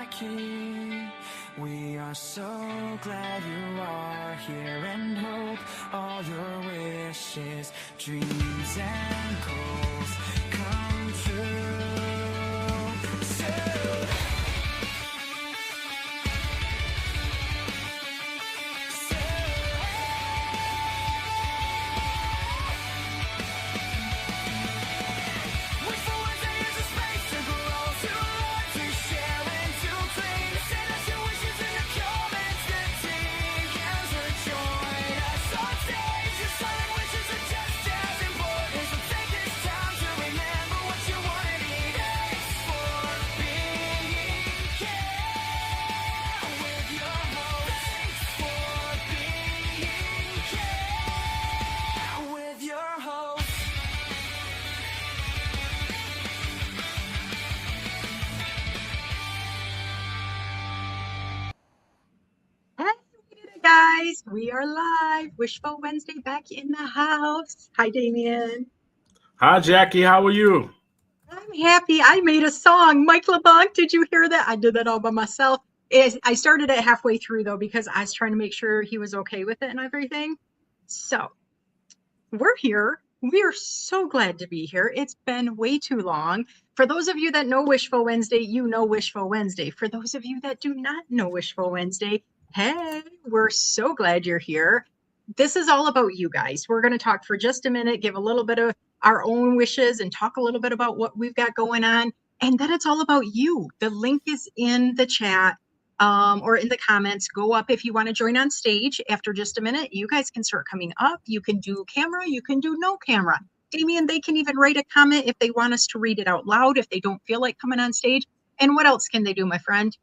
Jackie. We are so glad you are here and hope all your wishes, dreams, and goals come true. So Wishful Wednesday is a space to grow, to learn, to share, and to dream. Send us your wishes in the comments. The team can join us on stage. Your silent wishes are just as important. So take this time to remember what you want to be. Thanks for being here with your host. Thanks for being here with your host. Hey, we did it, guys. We are live. Wishful Wednesday back in the house. Hi, Damien. Hi, Jackie. How are you? I'm happy. I made a song. Mike LeBlanc, did you hear that? I did that all by myself. I started it halfway through, though, because I was trying to make sure he was okay with it and everything. So we're here. We are so glad to be here. It's been way too long. For those of you that know Wishful Wednesday, you know Wishful Wednesday. For those of you that do not know Wishful Wednesday, hey, we're so glad you're here. This is all about you guys. We're going to talk for just a minute, give a little bit of our own wishes, and talk a little bit about what we've got going on. And then it's all about you. The link is in the chat. Or in the comments. Go up if you want to join on stage. After just a minute, you guys can start coming up. You can do camera, you can do no camera. Damien, they can even write a comment if they want us to read it out loud, if they don't feel like coming on stage. And what else can they do, my friend?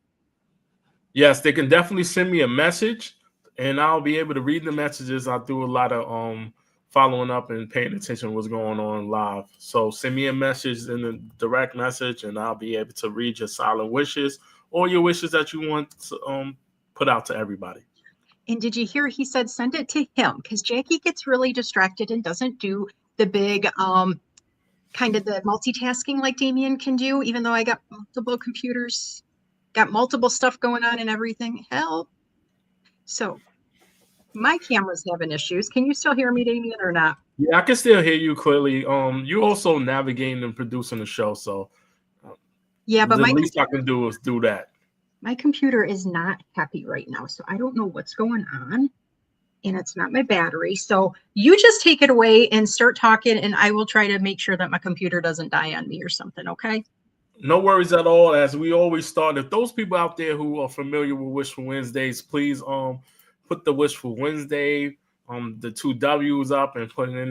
Yes, they can definitely send me a message, and I'll be able to read the messages. I do a lot of following up and paying attention to what's going on live. So send me a message in the direct message, and I'll be able to read your silent wishes or your wishes that you want to put out to everybody. And did you hear he said send it to him? Because Jackie gets really distracted and doesn't do the big kind of the multitasking like Damien can do, even though I got multiple computers, got multiple stuff going on and everything. Help. So my camera's having issues. Can you still hear me, Damien, or not? Yeah, I can still hear you clearly. You also navigating and producing the show, so Yeah, but the least I can do is do that. my computer is not happy right now, so I don't know what's going on, and it's not my battery. So you just take it away and start talking, and I will try to make sure that my computer doesn't die on me or something, okay? No worries at all. As we always start, if those people out there who are familiar with Wishful Wednesdays, please put the Wishful Wednesday the two W's up and put it in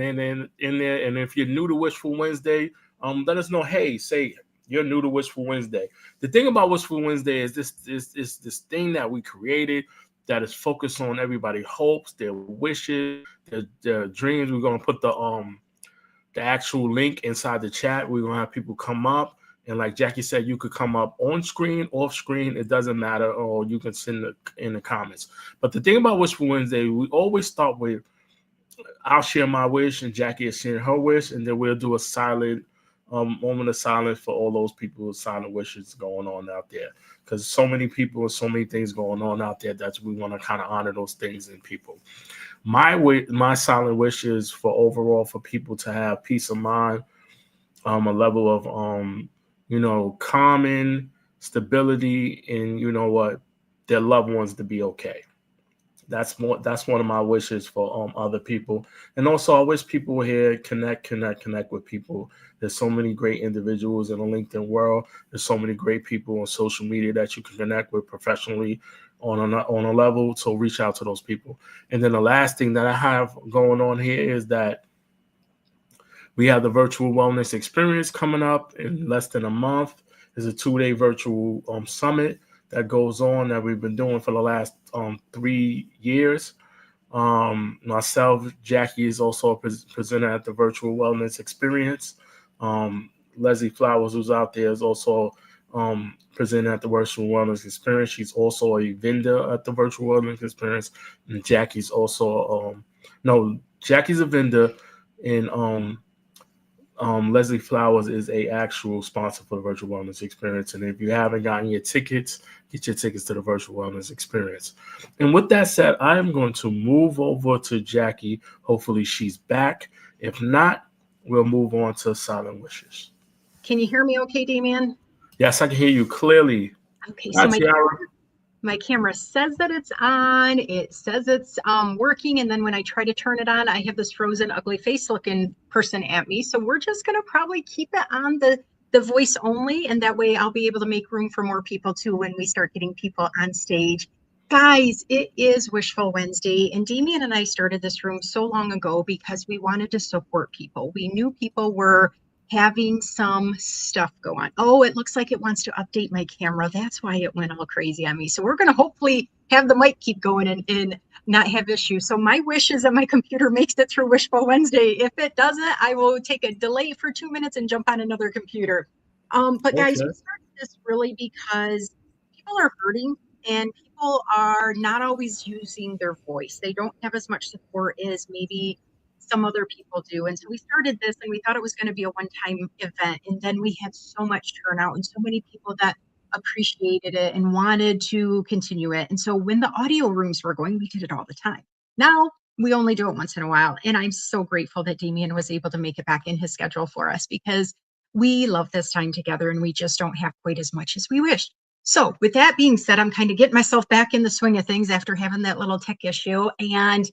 there. And if you're new to Wishful Wednesday, let us know. Hey, say you're new to Wishful Wednesday. The thing about Wishful Wednesday is this thing that we created that is focused on everybody's hopes, their wishes, their dreams. We're gonna put the actual link inside the chat. We're gonna have people come up. And like Jackie said, you could come up on screen, off screen, it doesn't matter, or you can send it in the comments. But the thing about Wishful Wednesday, we always start with I'll share my wish and Jackie is sharing her wish, and then we'll do a silent moment of silence for all those people with silent wishes going on out there. Because so many people and so many things going on out there that we want to kind of honor those things in people. My silent wish is for overall for people to have peace of mind, a level of calming, stability, and their loved ones to be okay. That's one of my wishes for other people. And also I wish people here connect with people. There's so many great individuals in the LinkedIn world. There's so many great people on social media that you can connect with professionally on a level. So reach out to those people. And then the last thing that I have going on here is that we have the virtual wellness experience coming up in less than a month. It's a 2-day virtual summit that goes on that we've been doing for the last 3 years. Myself, Jackie is also a presenter at the virtual wellness experience. Leslie Flowers, who's out there, is also presenting at the virtual wellness experience. She's also a vendor at the virtual wellness experience. And Jackie's also, Jackie's a vendor, and Leslie Flowers is a actual sponsor for the virtual wellness experience. And if you haven't gotten your tickets, get your tickets to the virtual wellness experience. And with that said, I am going to move over to Jackie. Hopefully she's back. If not, we'll move on to silent wishes. Can you hear me okay, Damien? Yes, I can hear you clearly. Okay, Hi, so Tiara. my camera says that it's on. It says it's working, and then when I try to turn it on, I have this frozen, ugly face looking person at me. So we're just gonna probably keep it on the voice only, and that way I'll be able to make room for more people too when we start getting people on stage. Guys, it is Wishful Wednesday, and Damien and I started this room so long ago because we wanted to support people. We knew people were having some stuff go on. Oh, it looks like it wants to update my camera. That's why it went all crazy on me. So we're going to hopefully have the mic keep going and not have issues. So my wish is that my computer makes it through Wishful Wednesday. If it doesn't, I will take a delay for 2 minutes and jump on another computer. But guys, Okay. we started this really because people are hurting and people are not always using their voice. They don't have as much support as maybe some other people do. And so we started this and we thought it was going to be a one-time event. And then we had so much turnout and so many people that appreciated it and wanted to continue it. And so when the audio rooms were going, we did it all the time. Now we only do it once in a while. And I'm so grateful that Damien was able to make it back in his schedule for us because we love this time together and we just don't have quite as much as we wish. So with that being said, I'm kind of getting myself back in the swing of things after having that little tech issue. And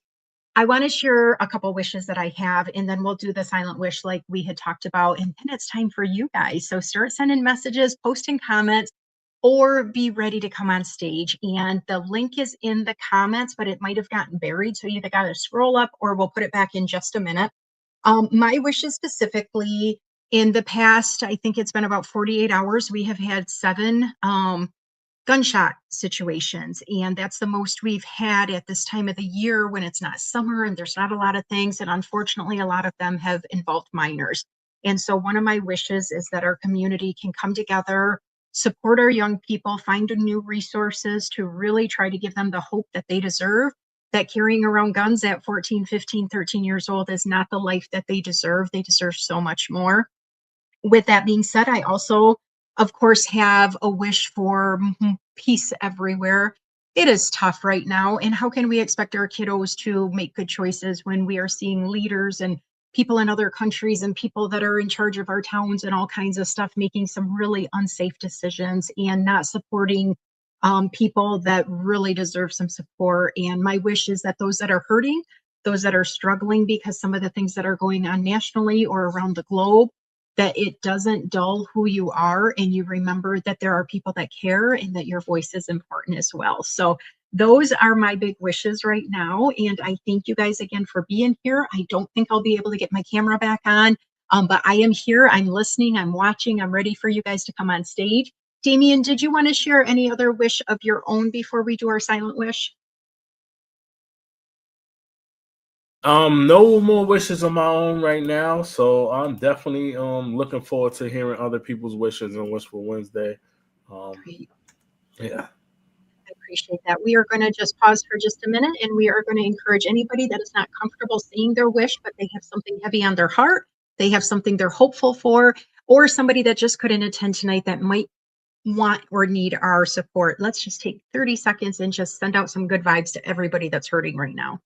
I want to share a couple wishes that I have, and then we'll do the silent wish like we had talked about. And then it's time for you guys. So start sending messages, posting comments, or be ready to come on stage. And the link is in the comments, but it might have gotten buried. So you either got to scroll up or we'll put it back in just a minute. My wishes specifically in the past, I think it's been about 48 hours, we have had 7 gunshot situations. And that's the most we've had at this time of the year when it's not summer and there's not a lot of things. And unfortunately, a lot of them have involved minors. And so one of my wishes is that our community can come together, support our young people, find new resources to really try to give them the hope that they deserve, that carrying around guns at 14, 15, 13 years old is not the life that they deserve. They deserve so much more. With that being said, I also, of course, have a wish for peace everywhere. It is tough right now. And how can we expect our kiddos to make good choices when we are seeing leaders and people in other countries and people that are in charge of our towns and all kinds of stuff making some really unsafe decisions and not supporting people that really deserve some support? And my wish is that those that are hurting, those that are struggling because some of the things that are going on nationally or around the globe, that it doesn't dull who you are and you remember that there are people that care and that your voice is important as well. So those are my big wishes right now. And I thank you guys again for being here. I don't think I'll be able to get my camera back on, but I am here. I'm listening. I'm watching. I'm ready for you guys to come on stage. Damien, did you want to share any other wish of your own before we do our silent wish? No more wishes of my own right now, so I'm definitely looking forward to hearing other people's wishes on Wishful Wednesday. Um, Great. yeah. I appreciate that. We are going to just pause for just a minute and we are going to encourage anybody that is not comfortable saying their wish, but they have something heavy on their heart, they have something they're hopeful for, or somebody that just couldn't attend tonight that might want or need our support. Let's just take 30 seconds and just send out some good vibes to everybody that's hurting right now.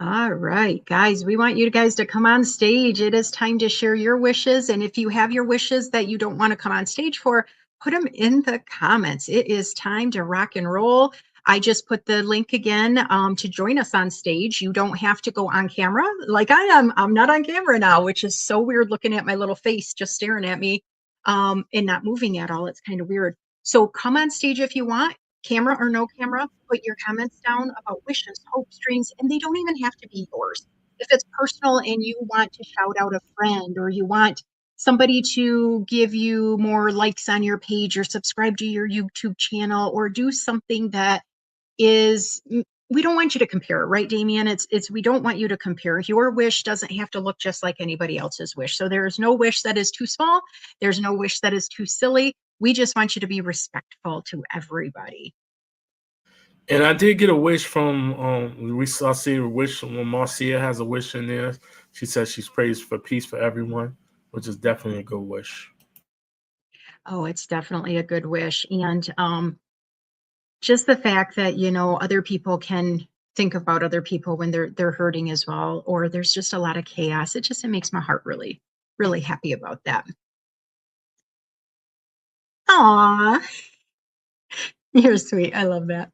All right, guys, we want you guys to come on stage. It is time to share your wishes. And if you have your wishes that you don't want to come on stage for, put them in the comments. It is time to rock and roll. I just put the link again to join us on stage. You don't have to go on camera like I am. I'm not on camera now, which is so weird looking at my little face just staring at me and not moving at all. It's kind of weird. So come on stage if you want, camera or no camera, put your comments down about wishes, hopes, dreams, and they don't even have to be yours. If it's personal and you want to shout out a friend or you want somebody to give you more likes on your page or subscribe to your YouTube channel or do something that is we don't want you to compare, right, Damien? We don't want you to compare. Your wish doesn't have to look just like anybody else's wish. So there is no wish that is too small. There's no wish that is too silly. We just want you to be respectful to everybody. And I did get a wish from I see a wish from Marcia has a wish in there. She says she's prays for peace for everyone, which is definitely a good wish. Oh, it's definitely a good wish. And just the fact that, other people can think about other people when they're hurting as well, or there's just a lot of chaos. It makes my heart really, really happy about that. Aw, you're sweet. I love that.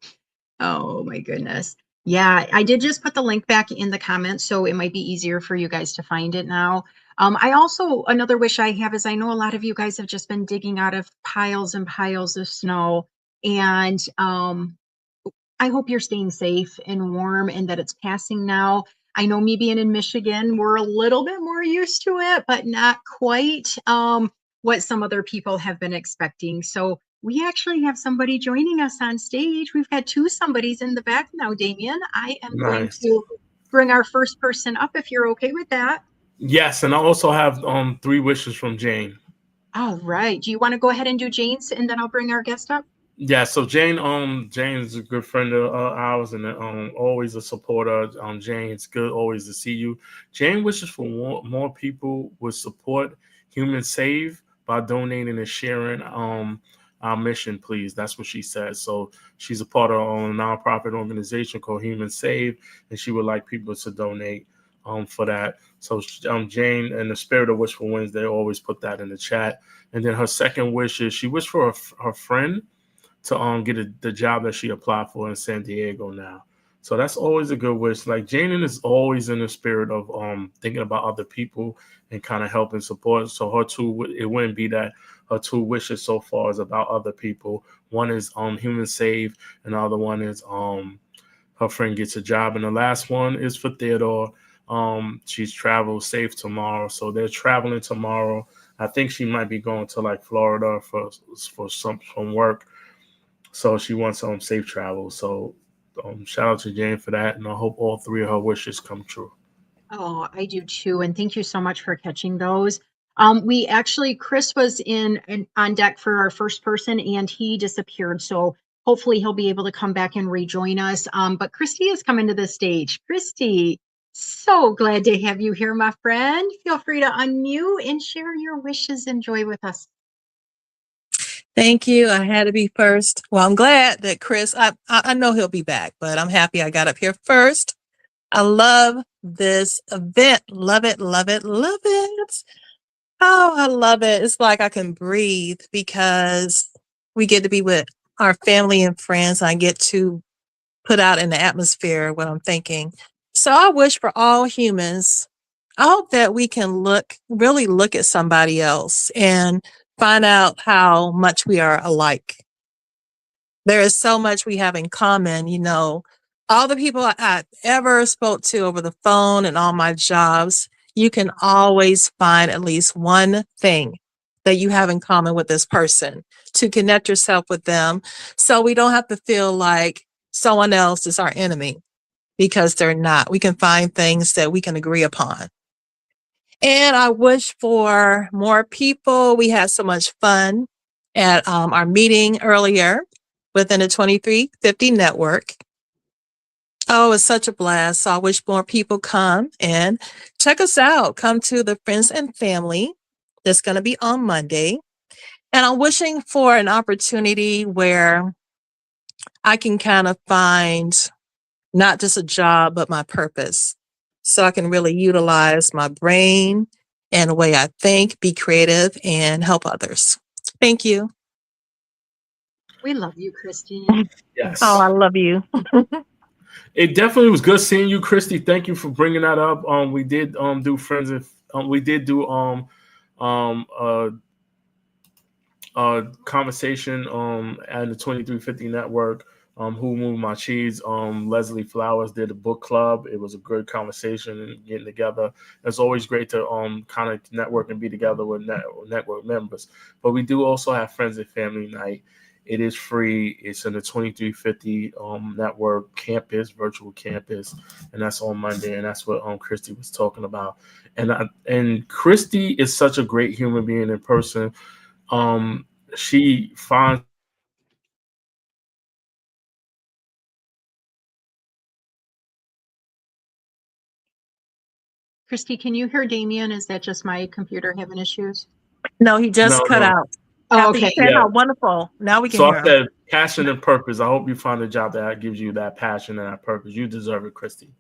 Oh my goodness. Yeah, I did just put the link back in the comments, so it might be easier for you guys to find it now. I also, another wish I have is I know a lot of you guys have just been digging out of piles and piles of snow, and I hope you're staying safe and warm and that it's passing now. I know me being in Michigan, we're a little bit more used to it, but not quite what some other people have been expecting. So we actually have somebody joining us on stage. We've got two somebodies in the back now, Damien. I am going Nice. to bring our first person up if you're okay with that. Yes, and I also have 3 wishes from Jane. All right. Do you want to go ahead and do Jane's and then I'll bring our guest up? Yeah, so Jane's a good friend of ours and always a supporter. Jane, it's good always to see you. Jane wishes for more people would support Human Save by donating and sharing our mission, please. That's what she says. So she's a part of a nonprofit organization called Human Save, and she would like people to donate for that. So Jane, in the spirit of Wishful Wednesday, always put that in the chat. And then her second wish is she wished for her friend to get the job that she applied for in San Diego now. So that's always a good wish. Like Jane is always in the spirit of thinking about other people and kind of helping support. So it wouldn't be that her 2 wishes so far is about other people. One is Human Save, and the other one is her friend gets a job, and the last one is for Theodore. She's travel safe tomorrow, so they're traveling tomorrow. I think she might be going to like Florida for some work. So she wants safe travel. So shout out to Jane for that, and I hope all 3 of her wishes come true. Oh, I do too. And thank you so much for catching those. Chris was on deck for our first person and he disappeared. So hopefully he'll be able to come back and rejoin us. But Christy is coming to the stage. Christy, so glad to have you here, my friend. Feel free to unmute and share your wishes and joy with us. Thank you. I had to be first. Well, I'm glad that Chris, I know he'll be back, but I'm happy I got up here first. I love this event. Love it, love it, love it. Oh, I love it. It's like I can breathe because we get to be with our family and friends. I get to put out in the atmosphere what I'm thinking. So I wish for all humans, I hope that we can really look at somebody else and find out how much we are alike. There is so much we have in common, all the people I ever spoke to over the phone and all my jobs, you can always find at least one thing that you have in common with this person to connect yourself with them. So we don't have to feel like someone else is our enemy because they're not. We can find things that we can agree upon. And I wish for more people. We had so much fun at our meeting earlier within the 2350 network. Oh, it's such a blast. So I wish more people come and check us out. Come to the Friends and Family. That's going to be on Monday. And I'm wishing for an opportunity where I can kind of find not just a job, but my purpose. So I can really utilize my brain and the way I think, be creative, and help others. Thank you. We love you, Christy. Yes. Oh, I love you. It definitely was good seeing you, Christy. Thank you for bringing that up. We did do friends if we did do conversation at the 2350 network. Who Moved My Cheese? Leslie Flowers did a book club. It was a good conversation and getting together. It's always great to kind of network and be together with network members. But we do also have Friends and Family Night. It is free. It's in the 2350 network campus, virtual campus, and that's on Monday. And that's what Christy was talking about. And Christy is such a great human being in person. Um, she finds Christy, can you hear Damien? Is that just my computer having issues? No, he no, just cut no, out. Oh, After he okay. said yeah. how wonderful. Now we can So I hear him. said passion and purpose. I hope you find a job that gives you that passion and that purpose. You deserve it, Christy.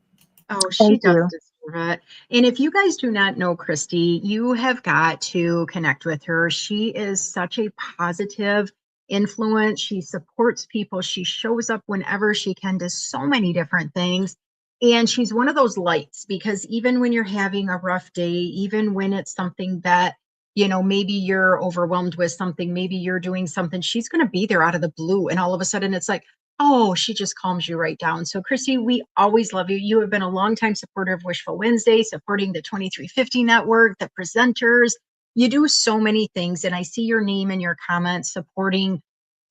Oh, she Thank does you. deserve it. And if you guys do not know Christy, you have got to connect with her. She is such a positive influence. She supports people. She shows up whenever she can to so many different things. And she's one of those lights because even when you're having a rough day, even when it's something that, maybe you're overwhelmed with something, maybe you're doing something, she's going to be there out of the blue. And all of a sudden it's like, oh, she just calms you right down. So, Christy, we always love you. You have been a longtime supporter of Wishful Wednesday, supporting the 2350 network, the presenters. You do so many things, and I see your name in your comments supporting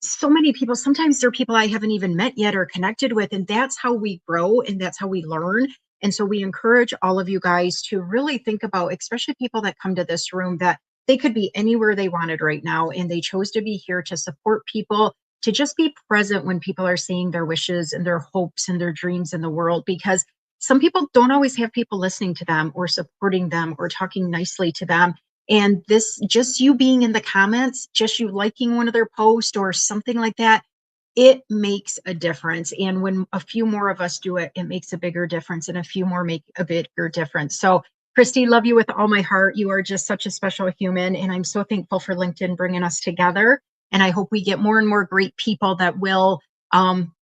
so many people. Sometimes they're people I haven't even met yet or connected with, and that's how we grow and that's how we learn. And so we encourage all of you guys to really think about, especially people that come to this room, that they could be anywhere they wanted right now, and they chose to be here to support people, to just be present when people are saying their wishes and their hopes and their dreams in the world, because some people don't always have people listening to them or supporting them or talking nicely to them. And this, just you being in the comments, just you liking one of their posts or something like that, it makes a difference. And when a few more of us do it, it makes a bigger difference, and a few more make a bigger difference. So, Christy, love you with all my heart. You are just such a special human. And I'm so thankful for LinkedIn bringing us together. And I hope we get more and more great people that will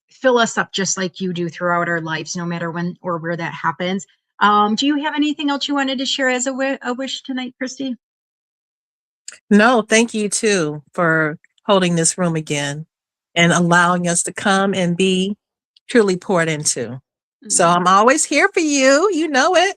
fill us up just like you do throughout our lives, no matter when or where that happens. Do you have anything else you wanted to share as a wish tonight, Christy? No, thank you too for holding this room again and allowing us to come and be truly poured into. So I'm always here for you. You know it.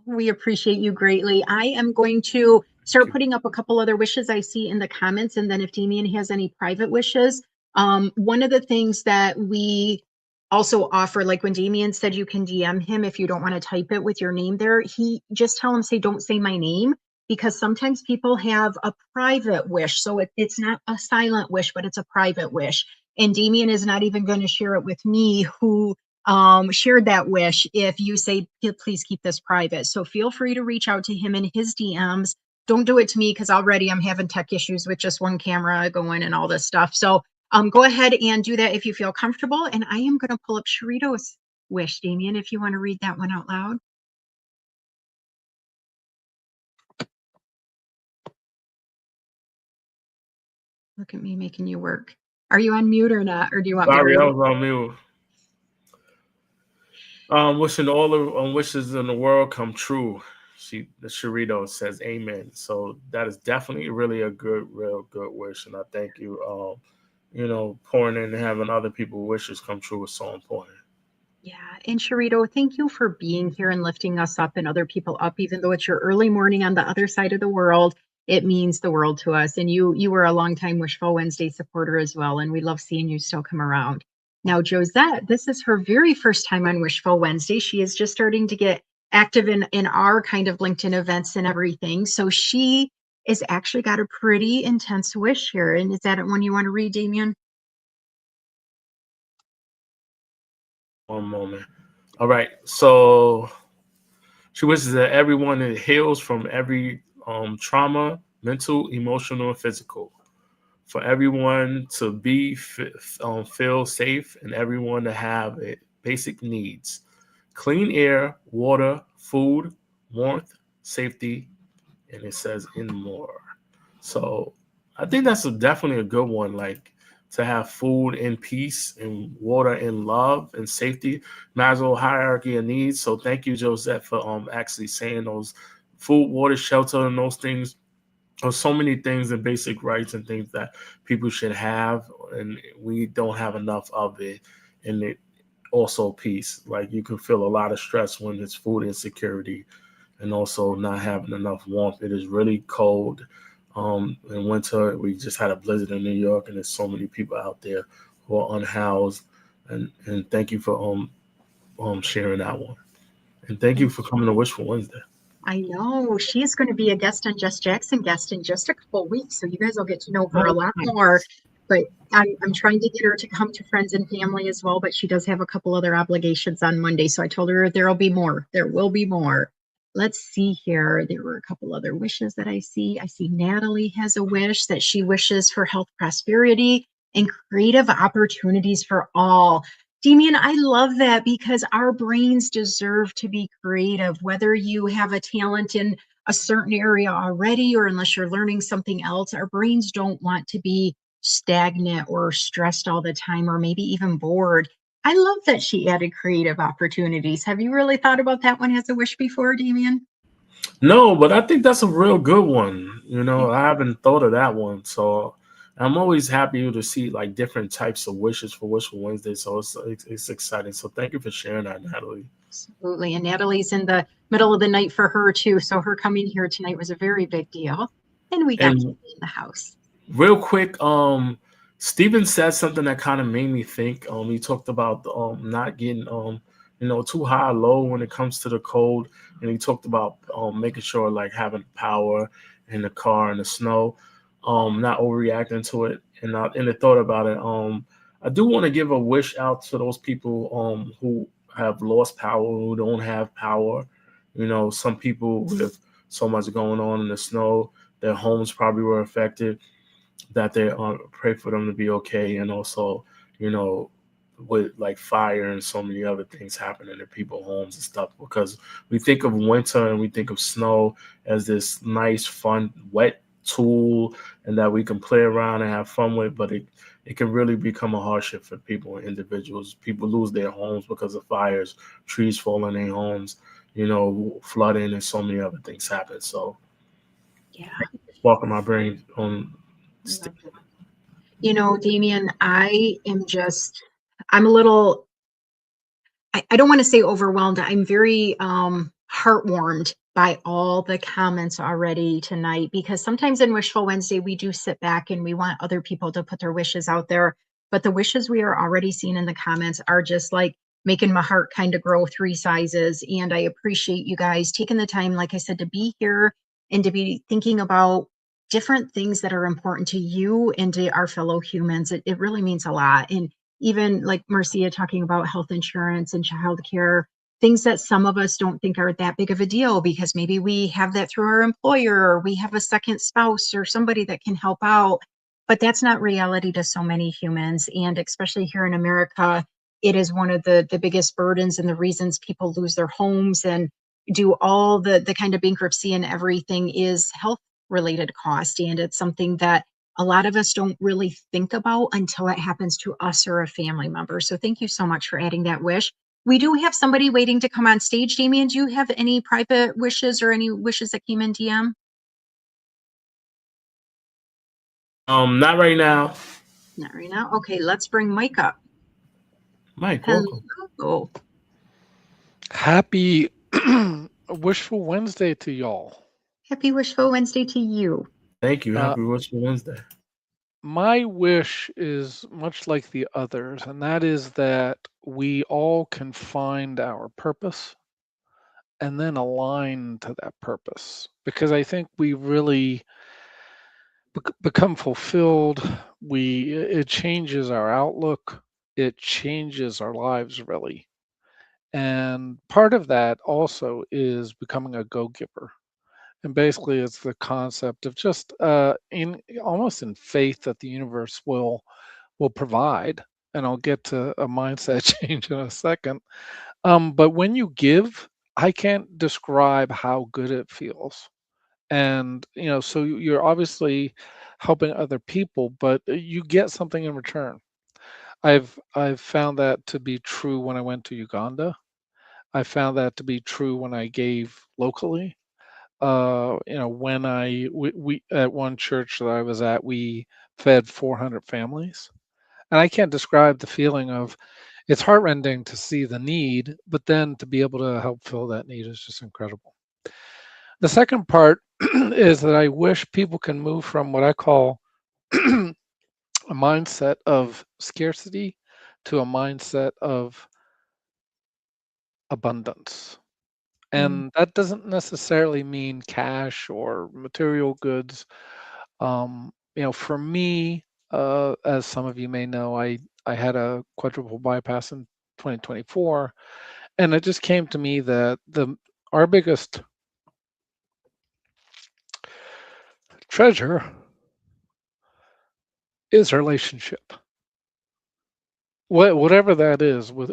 We appreciate you greatly. I am going to start putting up a couple other wishes I see in the comments. And then if Damien has any private wishes, one of the things that we also offer, like when Damien said you can DM him if you don't want to type it with your name there, he just tell him, say, don't say my name, because sometimes people have a private wish. So it's not a silent wish, but it's a private wish. And Damien is not even going to share it with me, who shared that wish, if you say, please keep this private. So feel free to reach out to him in his DMs. Don't do it to me, because already I'm having tech issues with just one camera going and all this stuff. So go ahead and do that if you feel comfortable. And I am going to pull up Sharito's wish, Damien, if you want to read that one out loud. Look at me making you work. Are you on mute or not? Or do you want me to Sorry, read I it? was on mute. Wishing all the wishes in the world come true. The Sharito says amen. So that is definitely really a real good wish. And I thank you. Pouring in and having other people's wishes come true is so important. Yeah. And Sharito, thank you for being here and lifting us up and other people up, even though it's your early morning on the other side of the world. It means the world to us. And you were a longtime Wishful Wednesday supporter as well. And we love seeing you still come around. Now, Josette, this is her very first time on Wishful Wednesday. She is just starting to get active in our kind of LinkedIn events and everything. So she is actually got a pretty intense wish here. And is that one you want to read, Damien? One moment. All right. So she wishes that everyone heals from every trauma, mental, emotional, and physical. For everyone to feel safe, and everyone to have basic needs: clean air, water, food, warmth, safety, and it says in more. So I think that's definitely a good one. Like, to have food in peace and water in love and safety, Maslow hierarchy of needs. So thank you, Josette, for actually saying those: food, water, shelter, and those things. There's so many things and basic rights and things that people should have, and we don't have enough of it. And it also peace. Like, you can feel a lot of stress when it's food insecurity, and also not having enough warmth. It is really cold. In winter, we just had a blizzard in New York, and there's so many people out there who are unhoused. And thank you for sharing that one. And thank you for coming to Wishful Wednesday. I know she is going to be a guest on Just Jackson guest in just a couple of weeks, so you guys will get to know her a Oh, lot more. nice. But I'm trying to get her to come to friends and family as well, but she does have a couple other obligations on Monday, so I told her there'll be more. There will be more. Let's see here. There were a couple other wishes that I see. I see Natalie has a wish that she wishes for health, prosperity, and creative opportunities for all. Damien, I love that because our brains deserve to be creative, whether you have a talent in a certain area already or unless you're learning something else. Our brains don't want to be stagnant or stressed all the time or maybe even bored. I love that she added creative opportunities. Have you really thought about that one as a wish before, Damien? No, but I think that's a real good one. I haven't thought of that one. So I'm always happy to see like different types of wishes for Wishful Wednesday. So it's exciting. So thank you for sharing that, Natalie. Absolutely. And Natalie's in the middle of the night for her too. So her coming here tonight was a very big deal. And we got to And be in the house. real quick, Steven said something that kind of made me think. He talked about not getting too high or low when it comes to the cold, and he talked about making sure like having power in the car in the snow, not overreacting to it. And the thought about it, I do want to give a wish out to those people who have lost power, who don't have power. Some people with so much going on in the snow, their homes probably were affected, that they pray for them to be okay, and also you know with like fire and so many other things happening in people's homes and stuff, because we think of winter and we think of snow as this nice fun wet tool and that we can play around and have fun with, but it can really become a hardship for people and individuals. People lose their homes because of fires, trees falling in their homes, flooding, and so many other things happen. So Yeah, sparking my brain on. I love that. Damien, I'm a little, I don't want to say overwhelmed. I'm very heartwarmed by all the comments already tonight because sometimes in Wishful Wednesday, we do sit back and we want other people to put their wishes out there. But the wishes we are already seeing in the comments are just like making my heart kind of grow three sizes. And I appreciate you guys taking the time, like I said, to be here and to be thinking about different things that are important to you and to our fellow humans. It really means a lot. And even like Marcia talking about health insurance and childcare, things that some of us don't think are that big of a deal because maybe we have that through our employer or we have a second spouse or somebody that can help out. But that's not reality to so many humans. And especially here in America, it is one of the biggest burdens and the reasons people lose their homes and do all the kind of bankruptcy and everything is health related cost. And it's something that a lot of us don't really think about until it happens to us or a family member. So thank you so much for adding that wish. We do have somebody waiting to come on stage. Damien, do you have any private wishes or any wishes that came in DM? Not right now. Not right now. Okay, let's bring Mike up. Mike, welcome. Hello. Happy Wishful Wednesday to y'all. Happy Wishful Wednesday to you. Thank you. Uh, Happy Wishful Wednesday. my wish is much like the others, and that is that we all can find our purpose and then align to that purpose. Because I think we really become fulfilled. It changes our outlook. It changes our lives really. And part of that also is becoming a go-giver. And basically, it's the concept of just in almost in faith that the universe will provide. And I'll get to a mindset change in a second. But when you give, I can't describe how good it feels. And so you're obviously helping other people, but you get something in return. I've found that to be true when I went to Uganda. I found that to be true when I gave locally. When we at one church that I was at, we fed 400 families, and I can't describe the feeling of. It's heartrending to see the need, but then to be able to help fill that need is just incredible. The second part is that I wish people can move from what I call a mindset of scarcity to a mindset of abundance. Mm. And that doesn't necessarily mean cash or material goods. For me, as some of you may know, I had a quadruple bypass in 2024, and it just came to me that the our biggest treasure is relationship. Whatever that is, with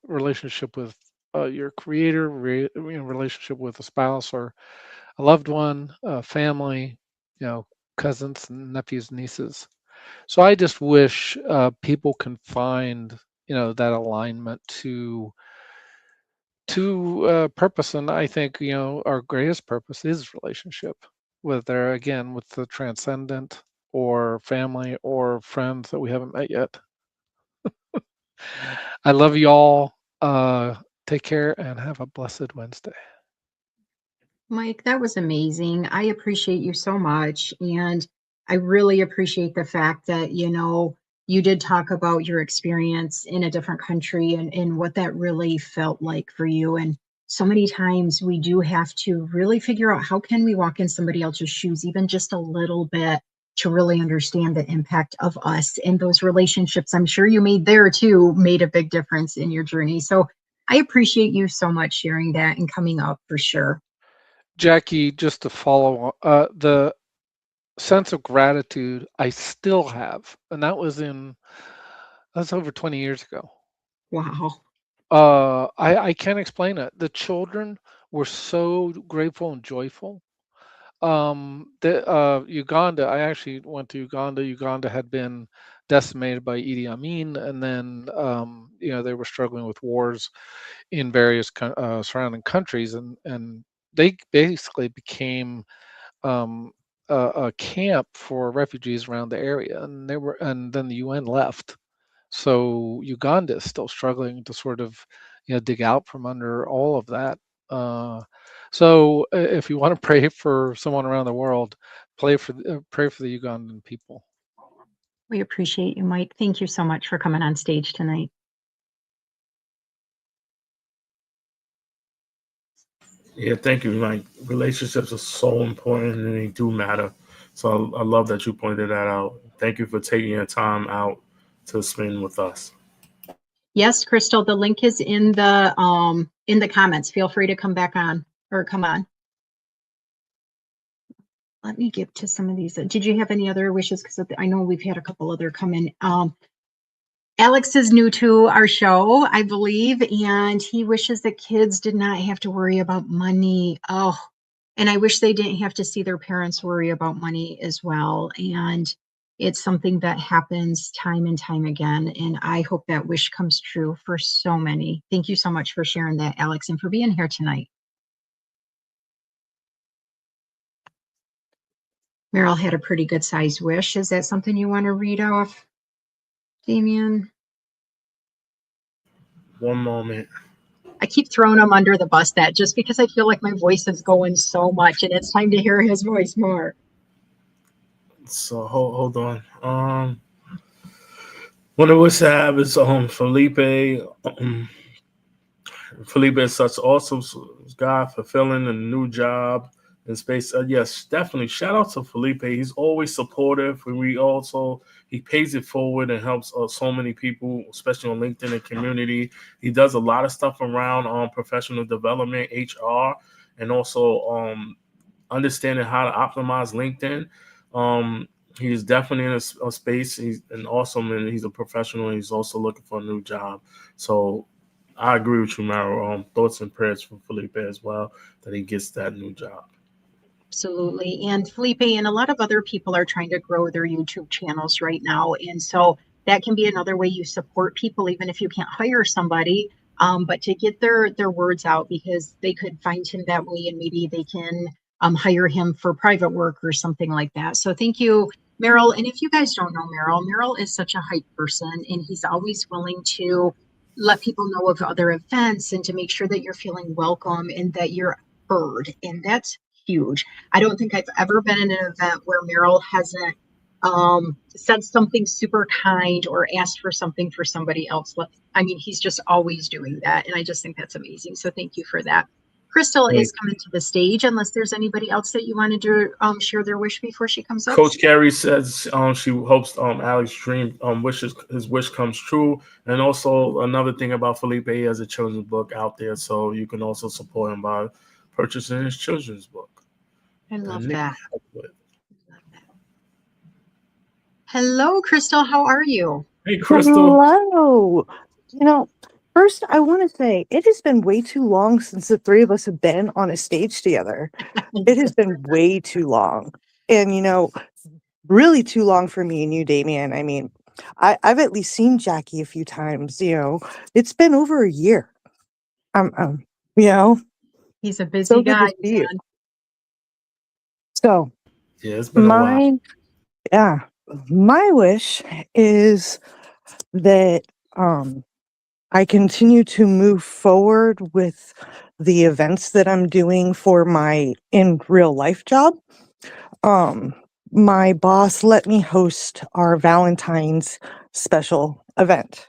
relationship with your creator, relationship with a spouse or a loved one, family, cousins, nephews, nieces. So I just wish people can find that alignment to purpose, and I think our greatest purpose is relationship, whether again with the transcendent or family or friends that we haven't met yet. I love you all. Take care and have a blessed Wednesday. Mike, that was amazing. I appreciate you so much. And I really appreciate the fact that, you did talk about your experience in a different country and what that really felt like for you. And so many times we do have to really figure out how can we walk in somebody else's shoes, even just a little bit, to really understand the impact of us and those relationships. I'm sure you made there too, made a big difference in your journey. So I appreciate you so much sharing that and coming up for sure. Jackie, just to follow the sense of gratitude I still have, and that's over 20 years ago. Wow. I can't explain it. The children were so grateful and joyful. Uganda, I actually went to Uganda. Uganda had been decimated by Idi Amin, and then they were struggling with wars in various surrounding countries, and they basically became um, a camp for refugees around the area, and then the UN left. So Uganda is still struggling to sort of dig out from under all of that. Uh, so if you want to pray for someone around the world, pray for the Ugandan people. We appreciate you, Mike. Thank you so much for coming on stage tonight. Yeah, thank you. Like relationships are so important and they do matter. So I love that you pointed that out. Thank you for taking your time out to spend with us. Yes, Crystal, the link is in the comments. Feel free to come back on or come on. Let me get to some of these. Did you have any other wishes? Because I know we've had a couple other come in. Alex is new to our show, I believe, and he wishes that kids did not have to worry about money. Oh, and I wish they didn't have to see their parents worry about money as well. And it's something that happens time and time again. And I hope that wish comes true for so many. Thank you so much for sharing that, Alex, and for being here tonight. Meryl had a pretty good sized wish. Is that something you want to read off, Damien? One moment. I keep throwing him under the bus that just because I feel like my voice is going so much and it's time to hear his voice more. So hold on. One of us have is Felipe. Felipe is such awesome guy, fulfilling a new job in space. Yes, definitely. Shout out to Felipe. He's always supportive, and he pays it forward and helps so many people, especially on LinkedIn and community. He does a lot of stuff around professional development, HR, and also understanding how to optimize LinkedIn. He's definitely in a space. He's an awesome, and he's a professional. And he's also looking for a new job. So I agree with you, Maro. Thoughts and prayers for Felipe as well that he gets that new job. Absolutely. And Felipe and a lot of other people are trying to grow their YouTube channels right now. And so that can be another way you support people, even if you can't hire somebody, but to get their words out because they could find him that way and maybe they can hire him for private work or something like that. So thank you, Meryl. And if you guys don't know Meryl is such a hype person and he's always willing to let people know of other events and to make sure that you're feeling welcome and that you're heard, and that's huge. I don't think I've ever been in an event where Meryl hasn't said something super kind or asked for something for somebody else. I mean, he's just always doing that, and I just think that's amazing. So thank you for that. Crystal Right. is coming to the stage, unless there's anybody else that you wanted to share their wish before she comes up. Coach Gary says she hopes Alex Dream wishes his wish comes true. And also another thing about Felipe, he has a children's book out there, so you can also support him by purchasing his children's book. I love And Nick that. helped with. Hello, Crystal. How are you? Hey, Crystal. Hello. First, I want to say it has been way too long since the three of us have been on a stage together. It has been way too long. And, really too long for me and you, Damien. I mean, I've at least seen Jackie a few times. It's been over a year. You know, He's a busy so good guy, to see you. man. So, Yeah, it's been a while. my wish is that I continue to move forward with the events that I'm doing for my in real life job. My boss let me host our Valentine's special event.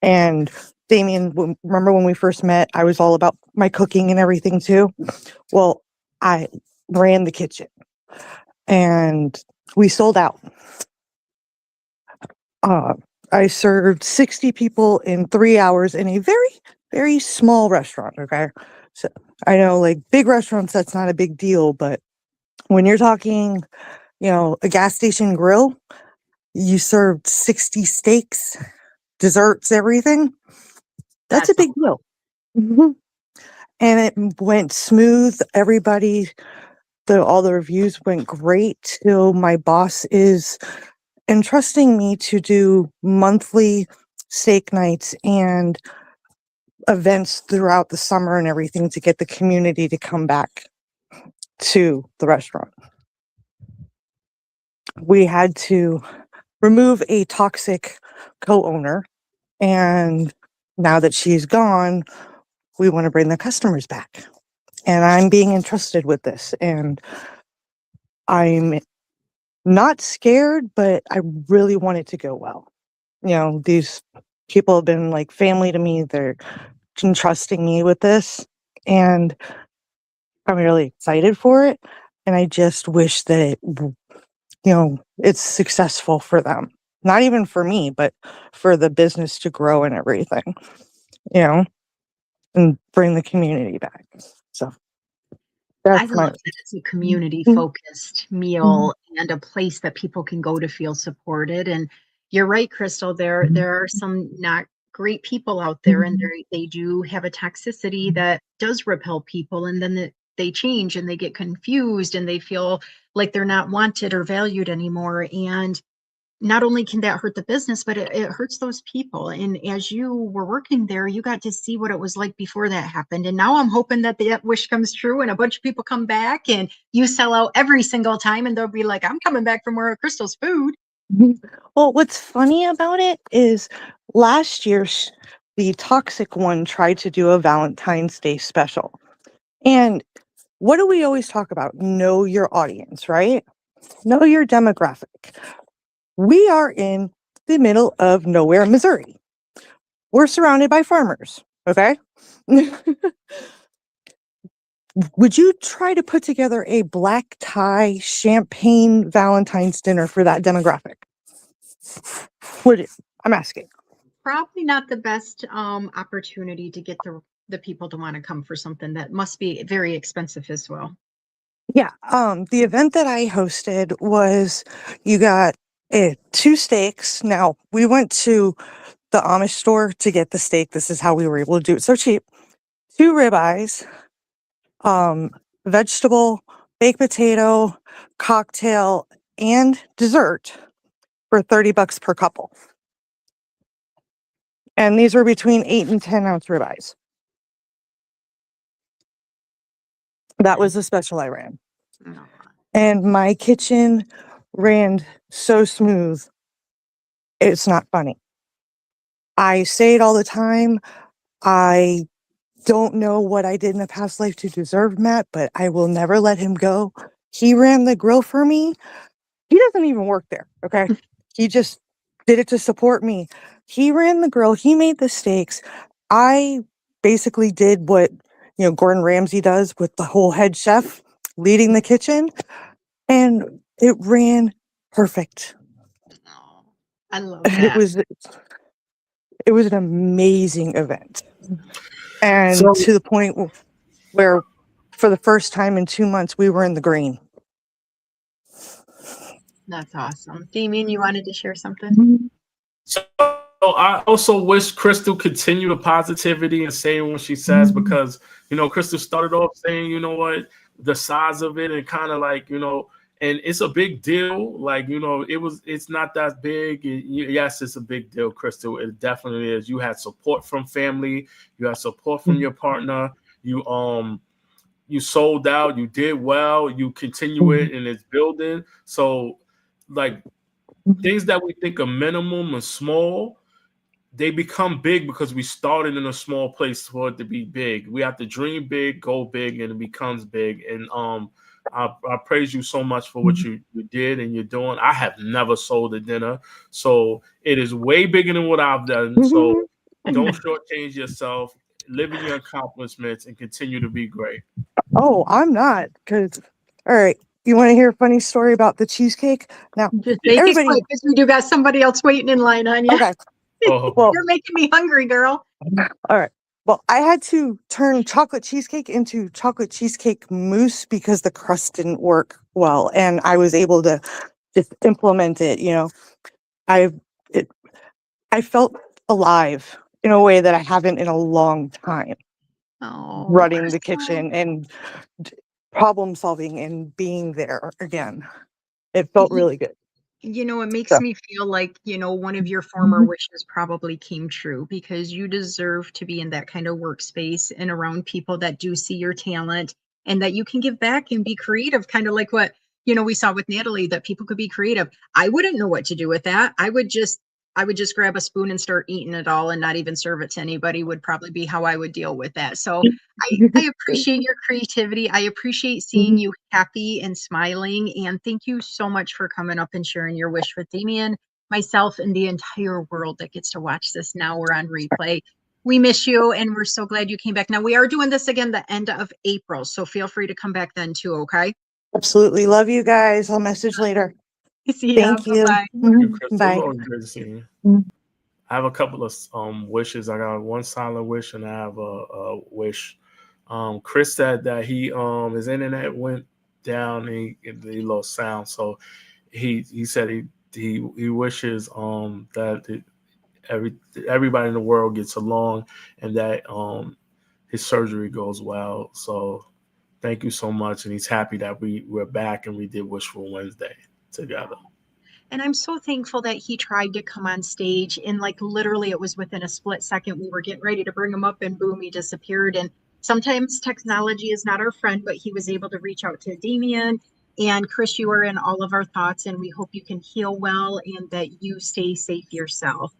And Damien, remember when we first met, I was all about my cooking and everything too. Well, I ran the kitchen and we sold out. I served 60 people in 3 hours in a very, very small restaurant. Okay. So I know, like, big restaurants, that's not a big deal, but when you're talking, a gas station grill, you served 60 steaks, desserts, everything. That's a big deal. Mhm. And it went smooth. All the reviews went great till my boss is entrusting me to do monthly steak nights and events throughout the summer and everything to get the community to come back to the restaurant. We had to remove a toxic co-owner, and now that she's gone, we want to bring the customers back. And I'm being entrusted with this, and I'm not scared, but I really want it to go well. These people have been like family to me. They're entrusting me with this, and I'm really excited for it. And I just wish that it's successful for them. Not even for me, but for the business to grow and everything, and bring the community back. So I that's my love that it's a community focused meal and a place that people can go to feel supported. And you're right, Crystal, there are some not great people out there, and they do have a toxicity that does repel people, and then they change and they get confused and they feel like they're not wanted or valued anymore. And not only can that hurt the business, but it hurts those people. And as you were working there, you got to see what it was like before that happened. And now I'm hoping that that wish comes true and a bunch of people come back and you sell out every single time and they'll be like, I'm coming back for more of Crystal's food. Well, what's funny about it is last year, the toxic one tried to do a Valentine's Day special. And what do we always talk about? Know your audience, right? Know your demographic. We are in the middle of nowhere, Missouri. We're surrounded by farmers, okay? Would you try to put together a black tie champagne Valentine's dinner for that demographic? Would it? I'm asking. Probably not the best opportunity to get the people to want to come for something that must be very expensive as well. Yeah, the event that I hosted was you got 2 steaks. Now, we went to the Amish store to get the steak. This is how we were able to do it so cheap. 2 ribeyes, vegetable, baked potato, cocktail, and dessert for $30 per couple. And these were between 8 and 10 ounce ribeyes. That was the special I ran. And my kitchen ran so smooth. It's not funny. I say it all the time. I don't know what I did in a past life to deserve Matt, but I will never let him go. He ran the grill for me. He doesn't even work there, okay? He just did it to support me. He ran the grill. He made the steaks. I basically did what, Gordon Ramsay does with the whole head chef leading the kitchen, and it ran perfect. Oh, I love It that. was an amazing event. And So to the point where for the first time in 2 months we were in the green. That's awesome. Damien, you wanted to share something? So I also wish Crystal continue the positivity and saying what she says, because Crystal started off saying, the size of it, and kind of like, and it's a big deal. Like, it's not that big. Yes, it's a big deal, Crystal. It definitely is. You had support from family, you had support from your partner. You sold out, you did well, you continue it, and it's building. So like, things that we think are minimum and small, they become big because we started in a small place for it to be big. We have to dream big, go big, and it becomes big. And I praise you so much for what you did and you're doing. I have never sold a dinner, so it is way bigger than what I've done. So don't shortchange yourself. Live in your accomplishments and continue to be great. Oh, I'm not, because, all right, you want to hear a funny story about the cheesecake? Now, Just make it everybody, quick because we do got somebody else waiting in line on you. okay, Oh, well, You're making me hungry, girl. all right. Well, I had to turn chocolate cheesecake into chocolate cheesecake mousse because the crust didn't work well, and I was able to just implement it. I it, I felt alive in a way that I haven't in a long time, Oh, running the kitchen and problem solving and being there again. It felt really good. It makes So, me feel like, one of your former wishes probably came true, because you deserve to be in that kind of workspace and around people that do see your talent and that you can give back and be creative, kind of like what, we saw with Natalie, that people could be creative. I wouldn't know what to do with that. I would just grab a spoon and start eating it all and not even serve it to anybody, would probably be how I would deal with that. So I appreciate your creativity. I appreciate seeing you happy and smiling. And thank you so much for coming up and sharing your wish with Damien, myself, and the entire world that gets to watch this now. We're on replay. We miss you, and we're so glad you came back. Now, we are doing this again the end of April, so feel free to come back then too, okay? absolutely love you guys. I'll message later. See ya. Thank you. Bye-bye. you, Crystal. Bye. It's always good to see you. I have a couple of wishes. I got one silent wish and I have a wish. Chris said that his internet went down and he lost sound. So he said he wishes that everybody in the world gets along, and that his surgery goes well. So thank you so much, and he's happy that we're back and we did Wishful Wednesday together. And I'm so thankful that he tried to come on stage, and like literally it was within a split second. We were getting ready to bring him up and boom, he disappeared. And sometimes technology is not our friend, but he was able to reach out to Damien. And Chris, you are in all of our thoughts, and we hope you can heal well and that you stay safe yourself.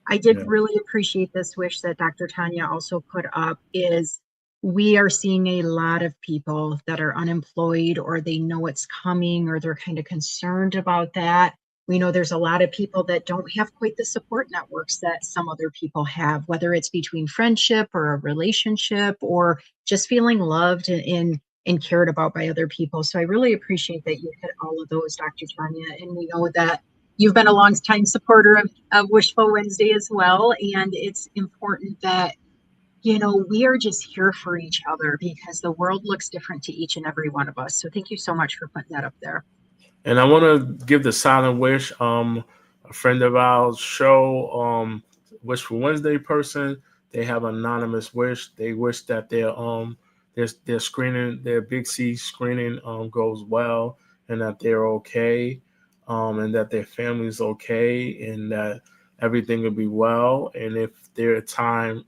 I did Yeah. really appreciate this wish that Dr. Tanya also put up, is we are seeing a lot of people that are unemployed, or they know it's coming, or they're kind of concerned about that. We know there's a lot of people that don't have quite the support networks that some other people have, whether it's between friendship or a relationship or just feeling loved and cared about by other people. So I really appreciate that you hit all of those, Dr. Tanya. And we know that you've been a long time supporter of Wishful Wednesday as well. And it's important that, we are just here for each other, because the world looks different to each and every one of us. So thank you so much for putting that up there. And I want to give the silent wish. A friend of ours show, Wishful Wednesday person. They have anonymous wish. They wish that their screening, their Big C screening, goes well, and that they're okay, and that their family's okay, and that everything will be well. And if their time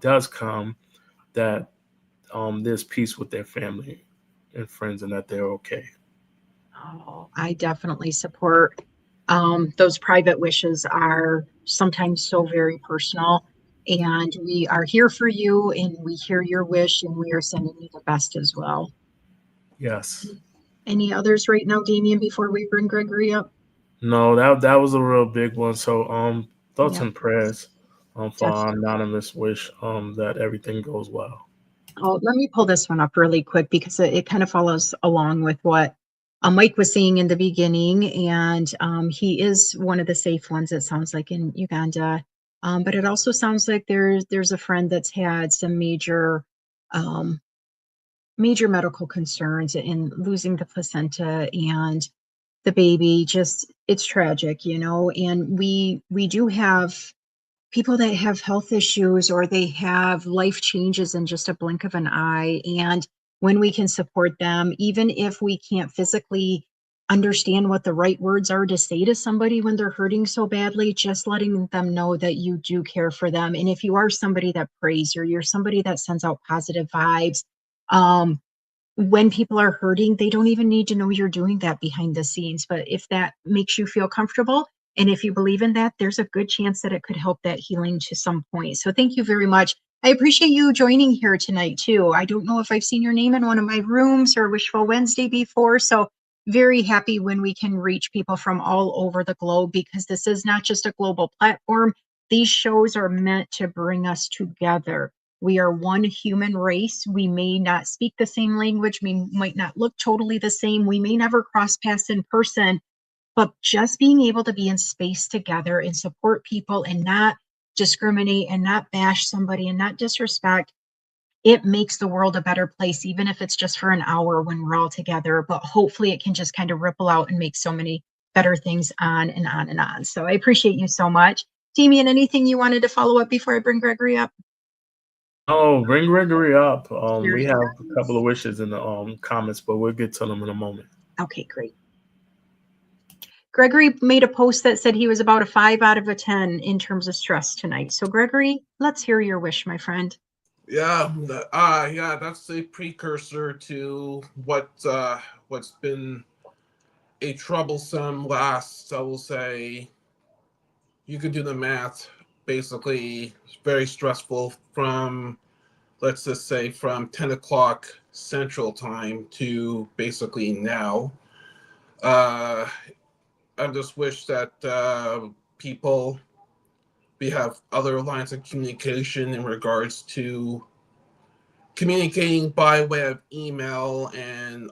does come, that there's peace with their family and friends, and that they're okay. Oh, I definitely support. Those private wishes are sometimes so very personal. And we are here for you, and we hear your wish, and we are sending you the best as well. Yes. Any others right now, Damien, before we bring Gregory up? No, that was a real big one. So thoughts Yeah, and prayers for our definitely. anonymous wish that everything goes well. Oh, let me pull this one up really quick because it kind of follows along with what Mike was saying in the beginning. And he is one of the safe ones, it sounds like, in Uganda. But it also sounds like there's a friend that's had some um, major medical concerns in losing the placenta and the baby. Just it's tragic, you know. And we do have people that have health issues or they have life changes in just a blink of an eye. And when we can support them, even if we can't physically understand what the right words are to say to somebody when they're hurting so badly, just letting them know that you do care for them. And if you are somebody that prays or you're somebody that sends out positive vibes, um, when people are hurting, they don't even need to know you're doing that behind the scenes. But if that makes you feel comfortable, and if you believe in that, there's a good chance that it could help that healing to some point. So thank you very much. I appreciate you joining here tonight too. I don't know if I've seen your name in one of my rooms or Wishful Wednesday before. So very happy when we can reach people from all over the globe, because this is not just a global platform. These shows are meant to bring us together. We are one human race. We may not speak the same language. We might not look totally the same. We may never cross paths in person, but just being able to be in space together and support people and not discriminate and not bash somebody and not disrespect, it makes the world a better place, even if it's just for an hour when we're all together. But hopefully it can just kind of ripple out and make so many better things on and on and on. So I appreciate you so much. Damien, anything you wanted to follow up before I bring Gregory up? Oh, bring Gregory up. We Very have a couple nice. of wishes in the comments, but we'll get to them in a moment. Okay, great. Gregory made a post that said he was about a 5 out of a 10 in terms of stress tonight. So Gregory, let's hear your wish, my friend. Yeah, that's a precursor to what's been a troublesome last, I will say, you could do the math, basically very stressful from, let's just say, from 10 o'clock Central Time to basically now. Uh, I just wish that people, we have other lines of communication in regards to communicating by way of email and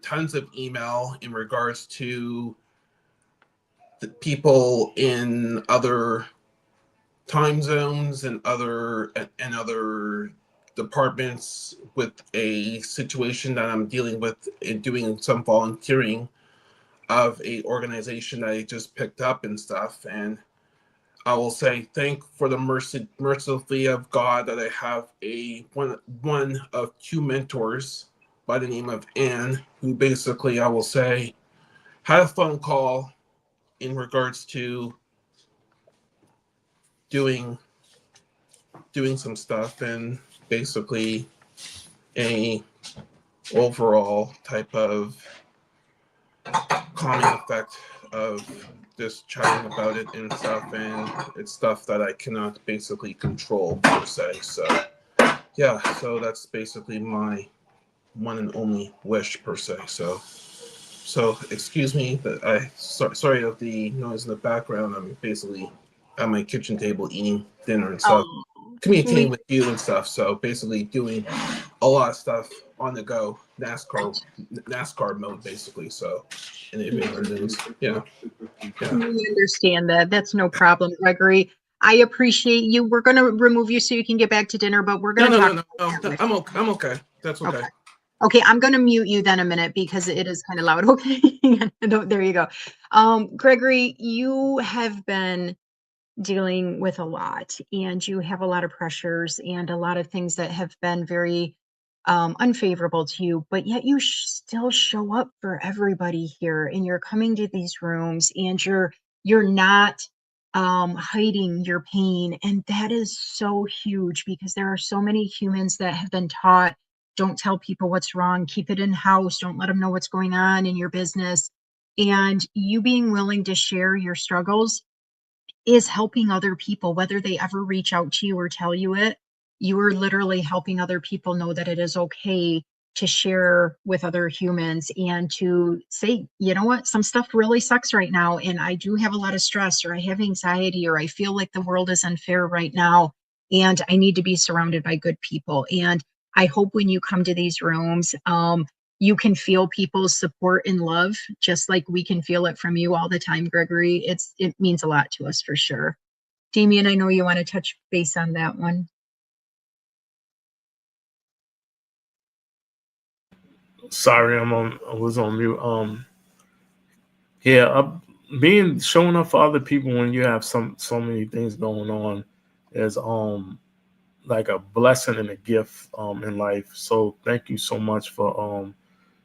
tons of email in regards to the people in other time zones and other departments with a situation that I'm dealing with in doing some volunteering of a organization that I just picked up and stuff. And I will say thank for the mercifully of God that I have a one of two mentors by the name of Anne, who basically I will say had a phone call in regards to doing some stuff and basically a overall type of calming effect of just chatting about it and stuff, and it's stuff that I cannot basically control per se. So yeah, so that's basically my one and only wish per se. So excuse me that sorry of the noise in the background. I'm basically at my kitchen table eating dinner and stuff, Oh, communicating we with you and stuff. So basically doing a lot of stuff on the go, NASCAR mode basically. So in the event of news, yeah. we understand that. That's no problem, Gregory. I appreciate you. We're going to remove you so you can get back to dinner, but we're No, going to no, talk no, no, about no. your wish. I'm okay. That's okay. Okay. Okay, I'm going to mute you then a minute because it is kind of loud. Okay. There you go. Gregory, you have been dealing with a lot and you have a lot of pressures and a lot of things that have been very unfavorable to you, but yet you still show up for everybody here and you're coming to these rooms and you're not hiding your pain. And that is so huge because there are so many humans that have been taught, don't tell people what's wrong, keep it in house, don't let them know what's going on in your business. And you being willing to share your struggles is helping other people, whether they ever reach out to you or tell you it. You are literally helping other people know that it is okay to share with other humans and to say, you know what, some stuff really sucks right now. And I do have a lot of stress, or I have anxiety, or I feel like the world is unfair right now. And I need to be surrounded by good people. And I hope when you come to these rooms, you can feel people's support and love, just like we can feel it from you all the time, Gregory. It means a lot to us for sure. Damien, I know you want to touch base on that one. Sorry, I was on mute. Yeah, being showing up for other people when you have so many things going on is like a blessing and a gift in life. So thank you so much for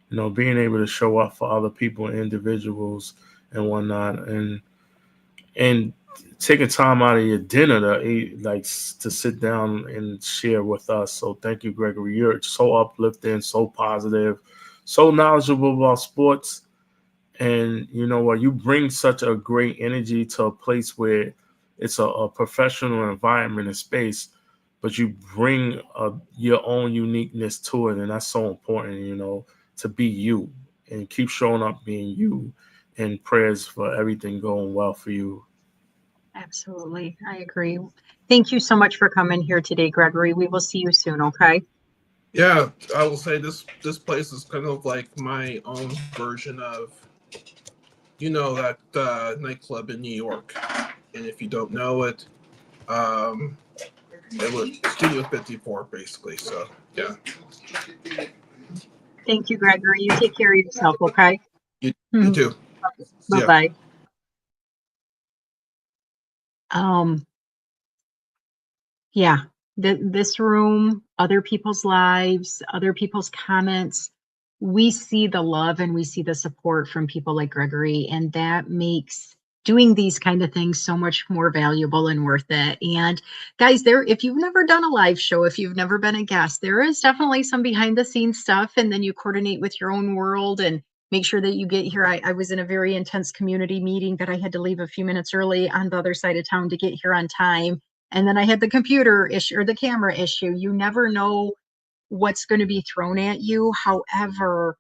being able to show up for other people and individuals and whatnot, and taking time out of your dinner to eat, like to sit down and share with us. So thank you, Gregory. You're so uplifting, so positive, so knowledgeable about sports. And you know what? You bring such a great energy to a place where it's a professional environment and space, but you bring your own uniqueness to it. And that's so important, to be you and keep showing up being you. And prayers for everything going well for you. Absolutely. I agree. Thank you so much for coming here today, Gregory. We will see you soon, okay? Yeah, I will say this place is kind of like my own version of, that nightclub in New York. And if you don't know it, it was Studio 54 basically. So yeah, Thank you, Gregory. You take care of yourself, okay? you too. See ya. Bye-bye. Yeah, this room, other people's lives, other people's comments, we see the love and we see the support from people like Gregory, and that makes doing these kind of things so much more valuable and worth it. And guys, if you've never done a live show, if you've never been a guest, there is definitely some behind the scenes stuff, and then you coordinate with your own world and make sure that you get here. I was in a very intense community meeting that I had to leave a few minutes early on the other side of town to get here on time. And then I had the computer issue or the camera issue. You never know what's going to be thrown at you. However,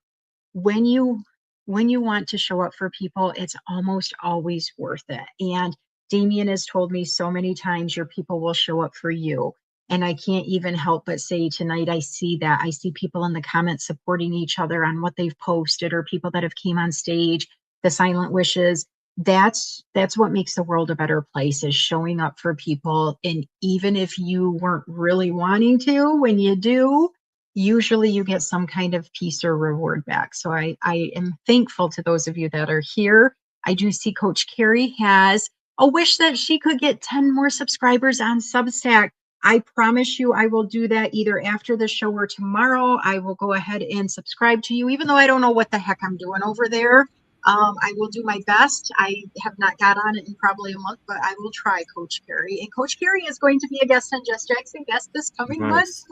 when you want to show up for people, it's almost always worth it. And Damien has told me so many times your people will show up for you. And I can't even help but say tonight I see that. I see people in the comments supporting each other on what they've posted, or people that have came on stage, the silent wishes. That's what makes the world a better place, is showing up for people. And even if you weren't really wanting to, when you do, usually you get some kind of piece or reward back. So I am thankful to those of you that are here. I do see Coach Carrie has a wish that she could get 10 more subscribers on Substack. I promise you I will do that either after the show or tomorrow. I will go ahead and subscribe to you, even though I don't know what the heck I'm doing over there. I will do my best. I have not got on it in probably a month, but I will try, Coach Carrie. And Coach Carrie is going to be a guest on Just Jackson Guest this coming month. Nice.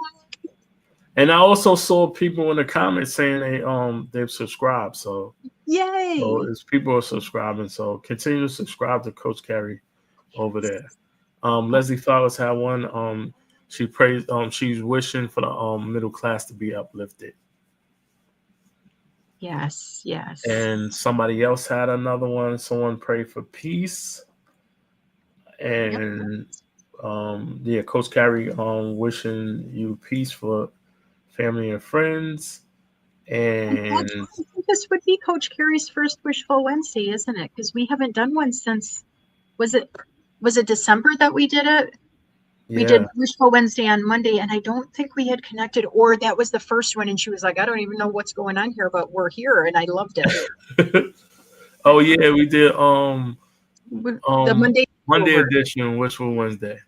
And I also saw people in the comments saying they've subscribed. So yay! So it's people are subscribing. So continue to subscribe to Coach Carrie over there. Leslie Flowers had one. She prays. She's wishing for the middle class to be uplifted. Yes, yes. And somebody else had another one. Someone prayed for peace. And Coach Carrie wishing you peace for family and friends. And I think this would be Coach Carrie's first Wishful Wednesday, isn't it? Because we haven't done one since, was it December that we did it? We did Wishful Wednesday on Monday, and I don't think we had connected, or that was the first one. And she was like, I don't even know what's going on here, but we're here. And I loved it. Oh yeah, we did the Monday edition, Wishful Wednesday.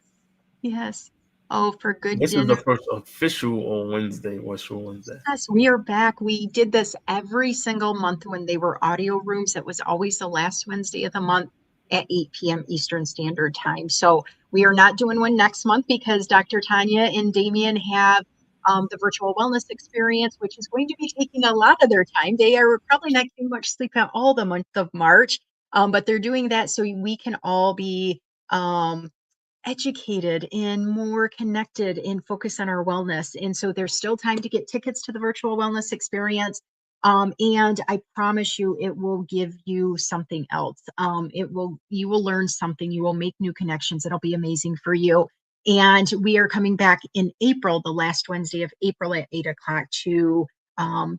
Yes. Oh, for good This dinner. is the first official on Wednesday, Wishful Wednesday. Yes, we are back. We did this every single month when they were audio rooms. It was always the last Wednesday of the month at 8 p.m. Eastern Standard Time. So we are not doing one next month because Dr. Tanya and Damien have the virtual wellness experience, which is going to be taking a lot of their time. They are probably not getting much sleep at all the month of March, but they're doing that so we can all be educated and more connected and focus on our wellness. And so there's still time to get tickets to the virtual wellness experience. And I promise you, it will give you something else. You will learn something. You will make new connections. It'll be amazing for you. And we are coming back in April, the last Wednesday of April at 8 o'clock to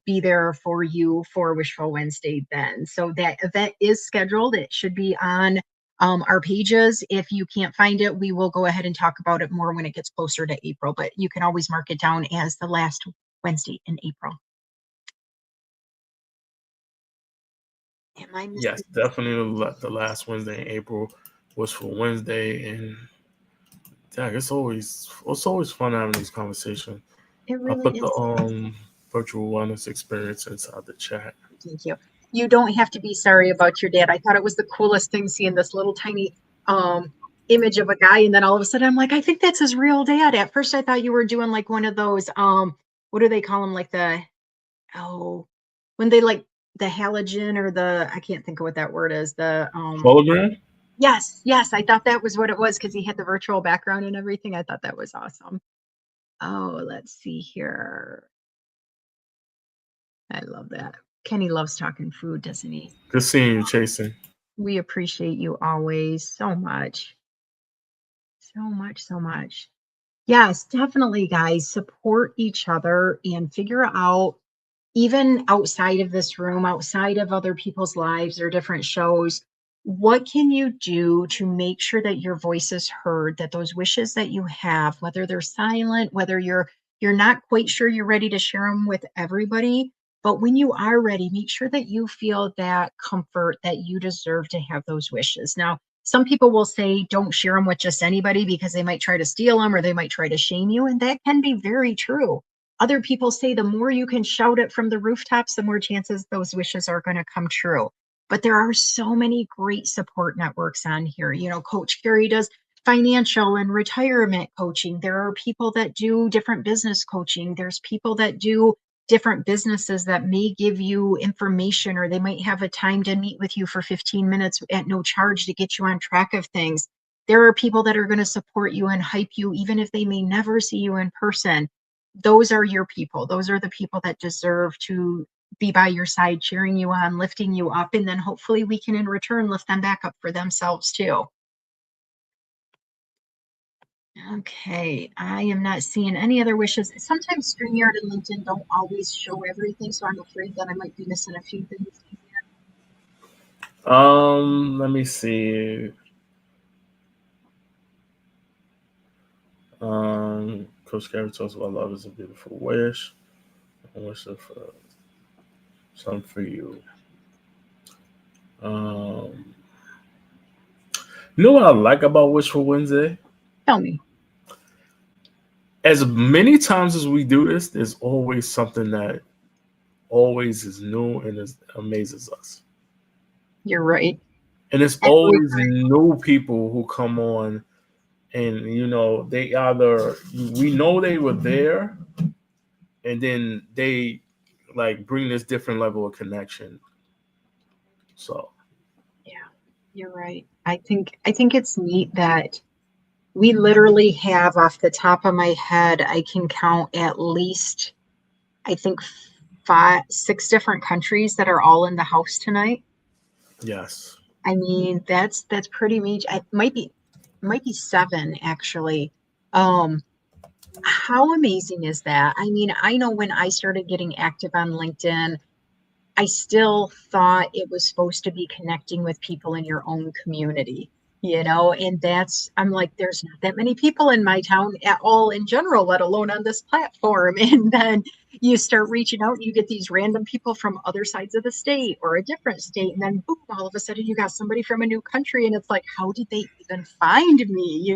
be there for you for Wishful Wednesday then. So that event is scheduled. It should be on our pages. If you can't find it, we will go ahead and talk about it more when it gets closer to April, but you can always mark it down as the last Wednesday in April. Am I missing? Yes, definitely the last Wednesday in April was for Wednesday, and yeah, it's always fun having these conversations. It I really put the is. virtual wellness experience inside the chat. Thank you. You don't have to be sorry about your dad. I thought it was the coolest thing seeing this little tiny image of a guy, and then all of a sudden I'm like, I think that's his real dad. At first I thought you were doing like one of those what do they call them, like the when they like the halogen or the, I can't think of what that word is, the Hologram? yes, I thought that was what it was because he had the virtual background and everything. I thought that was awesome. Oh, let's see here. I love that. Kenny loves talking food, doesn't he? Good seeing you, Chasing. We appreciate you always so much. So much, so much. Yes, definitely, guys. Support each other and figure out, even outside of this room, outside of other people's lives or different shows, what can you do to make sure that your voice is heard, that those wishes that you have, whether they're silent, whether you're not quite sure you're ready to share them with everybody, but when you are ready, make sure that you feel that comfort that you deserve to have those wishes. Now, some people will say don't share them with just anybody because they might try to steal them or they might try to shame you, and that can be very true. Other people say the more you can shout it from the rooftops, the more chances those wishes are going to come true. But there are so many great support networks on here. You know, Coach Carrie does financial and retirement coaching. There are people that do different business coaching. There's people that do different businesses that may give you information, or they might have a time to meet with you for 15 minutes at no charge to get you on track of things. There are people that are going to support you and hype you, even if they may never see you in person. Those are your people. Those are the people that deserve to be by your side, cheering you on, lifting you up, and then hopefully we can in return lift them back up for themselves too. Okay, I am not seeing any other wishes. Sometimes StreamYard and LinkedIn don't always show everything, so I'm afraid that I might be missing a few things. Let me see. Coach Gary talks about love is a beautiful wish. I wish for something for you. You know what I like about Wishful Wednesday? Tell me. As many times as we do this, there's always something that always is new and amazes us. You're right. And it's always new people who come on, and they either, we know they were there, and then they like bring this different level of connection. So yeah, you're right. I think it's neat that we literally have, off the top of my head, I can count at least, I think 6 different countries that are all in the house tonight. yes. I mean, that's pretty major. It might be 7 actually. How amazing is that? I mean, I know when I started getting active on LinkedIn, I still thought it was supposed to be connecting with people in your own community, and I'm like, there's not that many people in my town at all in general, let alone on this platform. And then you start reaching out and you get these random people from other sides of the state or a different state. And then boom, all of a sudden you got somebody from a new country. And it's like, how did they even find me,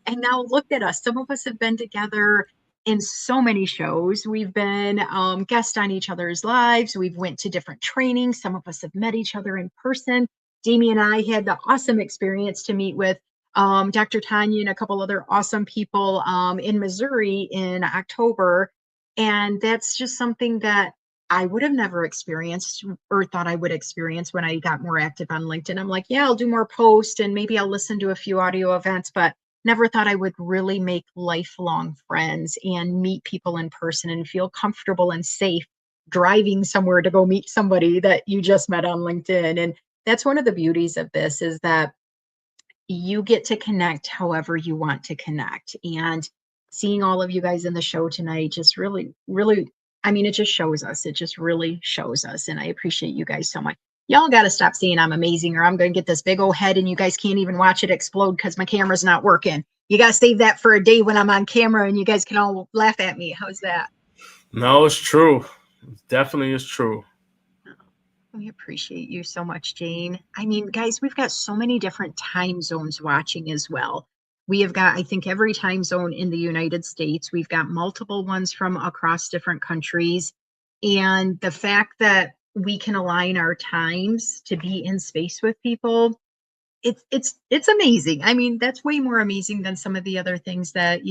And now look at us. Some of us have been together in so many shows. We've been guests on each other's lives. We've went to different trainings. Some of us have met each other in person. Damien and I had the awesome experience to meet with Dr. Tanya and a couple other awesome people in Missouri in October. And that's just something that I would have never experienced or thought I would experience when I got more active on LinkedIn. I'm like, yeah, I'll do more posts and maybe I'll listen to a few audio events, but never thought I would really make lifelong friends and meet people in person and feel comfortable and safe driving somewhere to go meet somebody that you just met on LinkedIn. And that's one of the beauties of this, is that you get to connect however you want to connect. And seeing all of you guys in the show tonight just really, really, I mean, it just shows us. It just really shows us. And I appreciate you guys so much. Y'all got to stop saying I'm amazing, or I'm going to get this big old head and you guys can't even watch it explode because my camera's not working. You got to save that for a day when I'm on camera and you guys can all laugh at me. How's that? No, it's true. It definitely is true. We appreciate you so much, Jane. I mean, guys, we've got so many different time zones watching as well. We have got, I think, every time zone in the United States. We've got multiple ones from across different countries. And the fact that we can align our times to be in space with people, it's amazing. I mean, that's way more amazing than some of the other things that,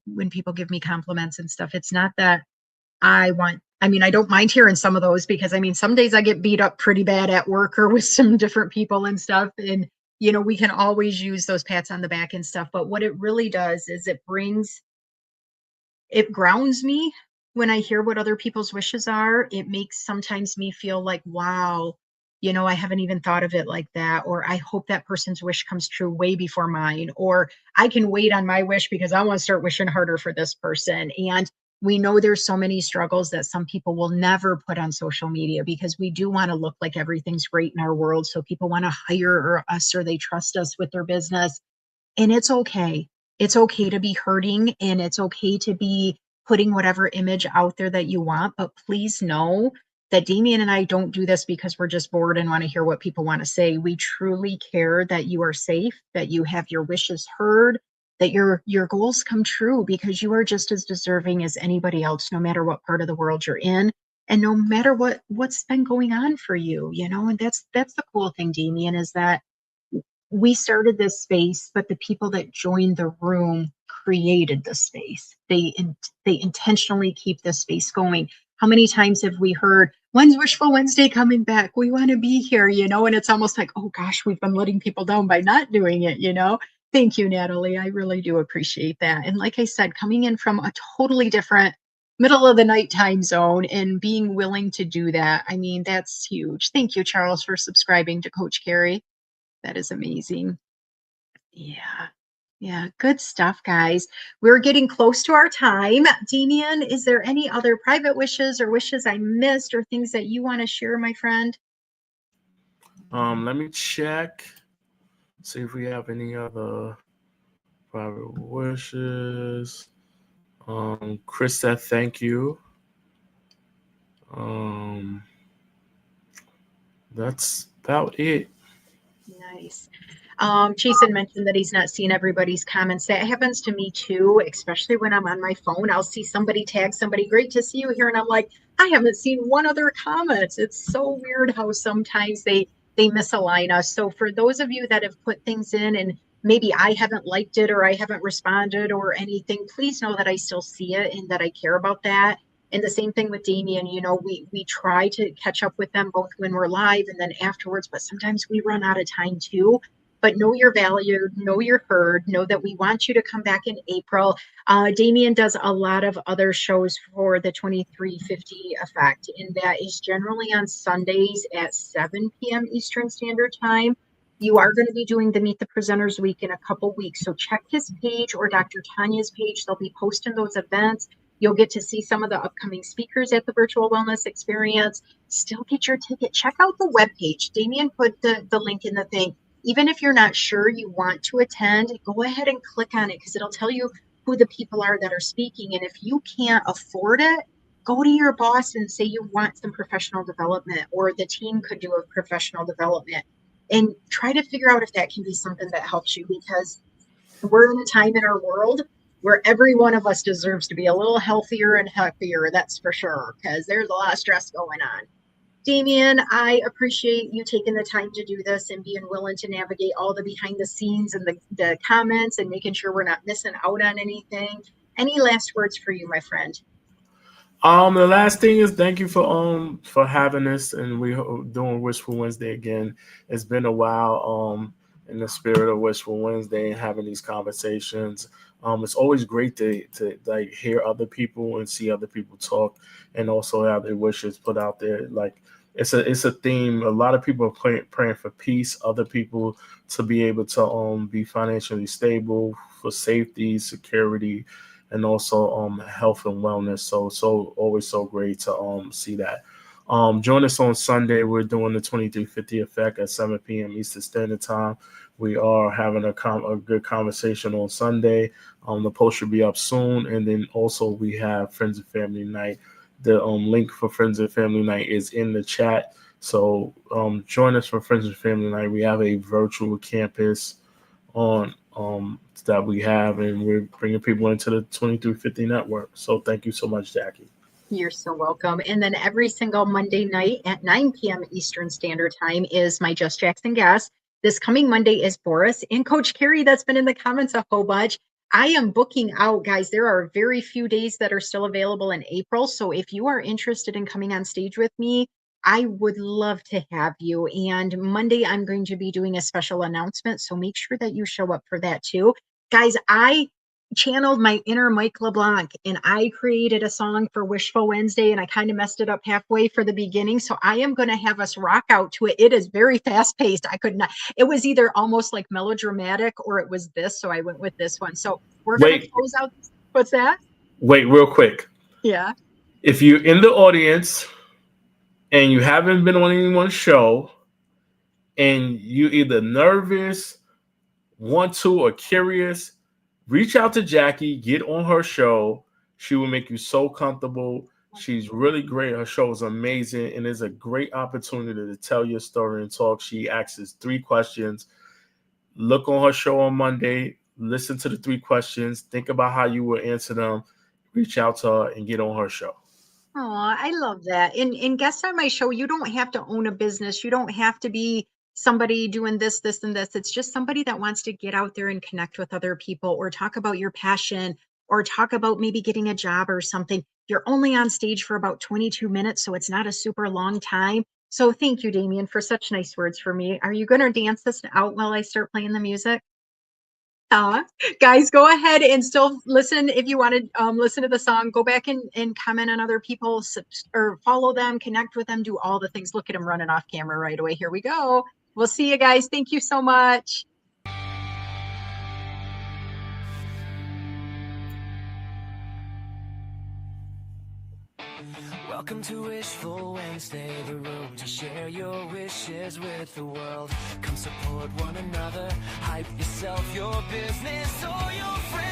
when people give me compliments and stuff. It's not that I don't mind hearing some of those, because I mean, some days I get beat up pretty bad at work or with some different people and stuff. And, we can always use those pats on the back and stuff. But what it really does is it grounds me when I hear what other people's wishes are. It makes sometimes me feel like, wow, I haven't even thought of it like that. Or I hope that person's wish comes true way before mine. Or I can wait on my wish because I want to start wishing harder for this person. And we know there's so many struggles that some people will never put on social media, because we do want to look like everything's great in our world. So people want to hire us, or they trust us with their business. And it's okay. It's okay to be hurting, and it's okay to be putting whatever image out there that you want. But please know that Damien and I don't do this because we're just bored and want to hear what people want to say. We truly care that you are safe, that you have your wishes heard, that your goals come true, because you are just as deserving as anybody else, no matter what part of the world you're in, and no matter what's been going on for you. And that's the cool thing, Damien, is that we started this space, but the people that joined the room created the space. They intentionally keep this space going. How many times have we heard, when's Wishful Wednesday coming back? We want to be here, and it's almost like, oh gosh, we've been letting people down by not doing it, Thank you, Natalie. I really do appreciate that. And like I said, coming in from a totally different middle of the night time zone and being willing to do that, I mean, that's huge. Thank you, Charles, for subscribing to Coach Carrie. That is amazing. Yeah. Yeah. Good stuff, guys. We're getting close to our time. Damien, is there any other private wishes or wishes I missed, or things that you want to share, my friend? Let me check. See if we have any other private wishes. Chris said thank you. That's about it. Nice. Jason mentioned that he's not seeing everybody's comments. That happens to me too, especially when I'm on my phone. I'll see somebody tag somebody, great to see you here, and I'm like, I haven't seen one other comment. It's so weird how sometimes they misalign us. So for those of you that have put things in and maybe I haven't liked it or I haven't responded or anything, please know that I still see it and that I care about that. And the same thing with Damien, we try to catch up with them both when we're live and then afterwards, but sometimes we run out of time too. But know you're valued, know you're heard, know that we want you to come back in April. Damien does a lot of other shows for the 2350 Effect, and that is generally on Sundays at 7 p.m. Eastern Standard Time. You are going to be doing the Meet the Presenters Week in a couple weeks, so check his page or Dr. Tanya's page. They'll be posting those events. You'll get to see some of the upcoming speakers at the Virtual Wellness Experience. Still get your ticket. Check out the webpage. Damien put the link in the thing. Even if you're not sure you want to attend, go ahead and click on it, because it'll tell you who the people are that are speaking. And if you can't afford it, go to your boss and say you want some professional development, or the team could do a professional development, and try to figure out if that can be something that helps you, because we're in a time in our world where every one of us deserves to be a little healthier and happier. That's for sure, because there's a lot of stress going on. Damien, I appreciate you taking the time to do this and being willing to navigate all the behind the scenes and the comments and making sure we're not missing out on anything. Any last words for you, my friend? The last thing is thank you for having us, and we doing Wishful Wednesday again. It's been a while. In the spirit of Wishful Wednesday and having these conversations. It's always great to like hear other people and see other people talk, and also have their wishes put out there. Like it's a theme. A lot of people are praying for peace. Other people to be able to be financially stable, for safety, security, and also health and wellness. So always so great to see that. Join us on Sunday. We're doing the 2350 effect at 7 p.m. Eastern Standard Time. We are having a good conversation on Sunday. The post should be up soon, and then also we have Friends and Family Night. The link for Friends and Family Night is in the chat. So join us for Friends and Family Night. We have a virtual campus on that we have, and we're bringing people into the 2350 network. So thank you so much, Jackie. You're so welcome. And then every single Monday night at 9 p.m. Eastern Standard Time is my Just Jackson guest. This coming Monday is Boris and Coach Carrie. That's been in the comments a whole bunch. I am booking out, guys. There are very few days that are still available in April. So if you are interested in coming on stage with me, I would love to have you. And Monday, I'm going to be doing a special announcement. So make sure that you show up for that too. Guys, I channeled my inner Mike LeBlanc and I created a song for Wishful Wednesday, and I kind of messed it up halfway for the beginning. So I am going to have us rock out to it. It is very fast paced. I could not, it was either almost like melodramatic or it was this. So I went with this one. So we're going to close out. What's that? Wait, real quick. Yeah. If you're in the audience and you haven't been on anyone's show and you either nervous, want to, or curious, reach out to Jackie, get on her show. She will make you so comfortable. She's really great. Her show is amazing, and it's a great opportunity to tell your story and talk. She asks 3 questions. Look on her show on Monday. Listen to the 3 questions. Think about how you will answer them. Reach out to her and get on her show. Oh, I love that. And guests on my show, you don't have to own a business. You don't have to be somebody doing this, this, and this. It's just somebody that wants to get out there and connect with other people or talk about your passion or talk about maybe getting a job or something. You're only on stage for about 22 minutes, so it's not a super long time. So thank you, Damien, for such nice words for me. Are you going to dance this out while I start playing the music? Guys, go ahead and still listen. If you want to listen to the song, go back and comment on other people or follow them, connect with them, do all the things. Look at them running off camera right away. Here we go. We'll see you guys. Thank you so much. Welcome to Wishful Wednesday, the room to share your wishes with the world. Come support one another, hype yourself, your business, or your friends.